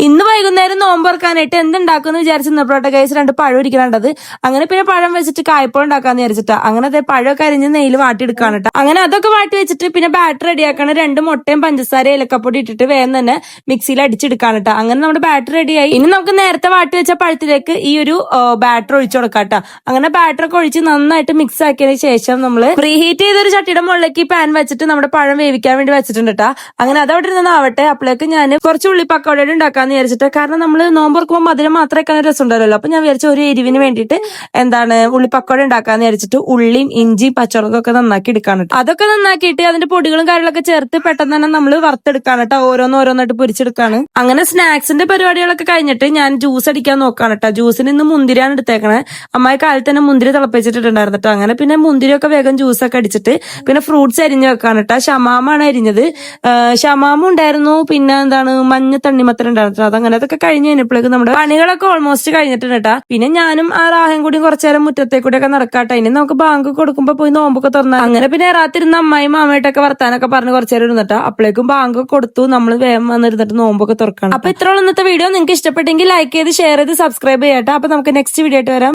ഇന്ന് വൈകുന്നേരം നോമ്പ് തുറക്കാനായിട്ട് എന്തുണ്ടാക്കുമെന്ന് വിചാരിച്ച് നിന്നപ്പോഴത്തെ കേസ് 2 പഴം ഇരിക്കണത്. അങ്ങനെ പിന്നെ പഴം വെച്ചിട്ട് കായ്പഴം ഉണ്ടാക്കാന്ന് വിചാരിച്ചിട്ടാ. അങ്ങനെ അതെ പഴമൊക്കെ അരിഞ്ഞ് നെയ്യിൽ വാട്ടിയെടുക്കാണ് കേട്ടോ. അങ്ങനെ അതൊക്കെ വാട്ടി വെച്ചിട്ട് പിന്നെ ബാറ്റർ റെഡിയാക്കണം. 2 മുട്ടയും പഞ്ചസാര ഏലക്കപ്പൊടി ഇട്ടിട്ട് വേഗം തന്നെ മിക്സിയിൽ അടിച്ചെടുക്കാണ് കേട്ടോ. അങ്ങനെ നമ്മുടെ ബാറ്റർ റെഡിയായി. ഇനി നമുക്ക് നേരത്തെ വാട്ടി വെച്ച പഴത്തിലേക്ക് ഈ ഒരു ബാറ്റർ ഒഴിച്ചു കൊടുക്കാം കേട്ടോ. അങ്ങനെ ബാറ്റർ ഒക്കെ ഒഴിച്ച് നന്നായിട്ട് മിക്സ് ആക്കിയതിന് ശേഷം നമ്മൾ പ്രീ ഹീറ്റ് ചെയ്തൊരു ചട്ടിയുടെ മുകളിലേക്ക് പാൻ വെച്ചിട്ട് നമ്മുടെ പഴം വേവിക്കാൻ വേണ്ടി വെച്ചിട്ടുണ്ട് കേട്ടോ. അങ്ങനെ അതവിടെ ഇരുന്നാവട്ടെ. അപ്പോഴേക്ക് ഞാൻ കുറച്ച് ഉള്ളിപ്പക്കോട ഉണ്ടാക്കാന്ന് വിചാരിച്ചിട്ട്, കാരണം നമ്മൾ നോമ്പ് തുറക്കുമ്പോൾ മധുരം മാത്രമേ കഴിക്കാൻ രസം ഉണ്ടാവില്ലല്ലോ. അപ്പൊ ഞാൻ വിചാരിച്ച ഒരു എരിവിന് വേണ്ടിയിട്ട് ഉള്ളിപ്പക്കോട ഉണ്ടാക്കാന്ന് വിചാരിച്ചിട്ട് ഉള്ളിയും ഇഞ്ചിയും പച്ചമുളകും ഒക്കെ നന്നാക്കി എടുക്കാണ്. അതൊക്കെ നന്നാക്കിയിട്ട് അതിന്റെ പൊടികളും കാര്യങ്ങളൊക്കെ ചേർത്ത് പെട്ടെന്ന് തന്നെ നമ്മൾ വറുത്തെടുക്കാണ് കേട്ടോ. ഓരോന്നായിട്ട് പൊരിച്ചെടുക്കാണ്. അങ്ങനെ സ്നാക്സിന്റെ പരിപാടികളൊക്കെ കഴിഞ്ഞിട്ട് ഞാൻ ജ്യൂസ് അടിക്കാൻ നോക്കാണ് കേട്ടോ. ജ്യൂസിന് ഇന്ന് മുന്തിരിയാണ് എടുത്തേക്കണേ. അമ്മായി കാലത്ത് തന്നെ മുന്തിരി തിളപ്പിച്ചിട്ടുണ്ടായിരുന്നു കേട്ടോ. അങ്ങനെ പിന്നെ മുന്തിരിയൊക്കെ വേഗം ജ്യൂസൊക്കെ അടിച്ചിട്ട് പിന്നെ ഫ്രൂട്ട്സ് അരിഞ്ഞ് വെക്കാണ് കേട്ടോ. ഷമാമാണ് അരിഞ്ഞത്. ഷമാമും ഉണ്ടായിരുന്നു, പിന്നെ മഞ്ഞ തണ്ണിമത്തൻ ഉണ്ടായിരുന്നു. അതങ്ങനെ അതൊക്കെ കഴിഞ്ഞ് കഴിഞ്ഞപ്പോഴേക്കും നമ്മുടെ പണികളൊക്കെ ഓൾമോസ്റ്റ് കഴിഞ്ഞിട്ടുണ്ട് കേട്ടാ. പിന്നെ ഞാനും ആ റാഹയും കൂടി കുറച്ചു നേരം മുറ്റത്തേക്കൂടെ ഒക്കെ നടക്കാട്ടെ. ഇനി നമുക്ക് ബാങ്ക് കൊടുക്കുമ്പോ പോയി നോമ്പൊക്കെ തുറന്നാൽ അങ്ങനെ പിന്നെ രാത്തിരുന്ന് അമ്മായി മാമയായിട്ടൊക്കെ വർത്താനൊക്കെ പറഞ്ഞ് കുറച്ചു നേരം ഇരുന്നിട്ടാ. അപ്പോഴേക്കും ബാങ്ക് കൊടുത്തു. നമ്മൾ വേഗം വന്നിരുന്നിട്ട് നോമ്പൊക്കെ തുറക്കണം. അപ്പൊ ഇത്രയുള്ള ഇന്നത്തെ വീഡിയോ നിങ്ങൾക്ക് ഇഷ്ടപ്പെട്ടെങ്കിൽ ലൈക്ക് ചെയ്ത് ഷെയർ ചെയ്ത് സബ്സ്ക്രൈബ് ചെയ്യാട്ടോ. അപ്പൊ നമുക്ക് നെക്സ്റ്റ് വീഡിയോ ആയിട്ട് വരാം.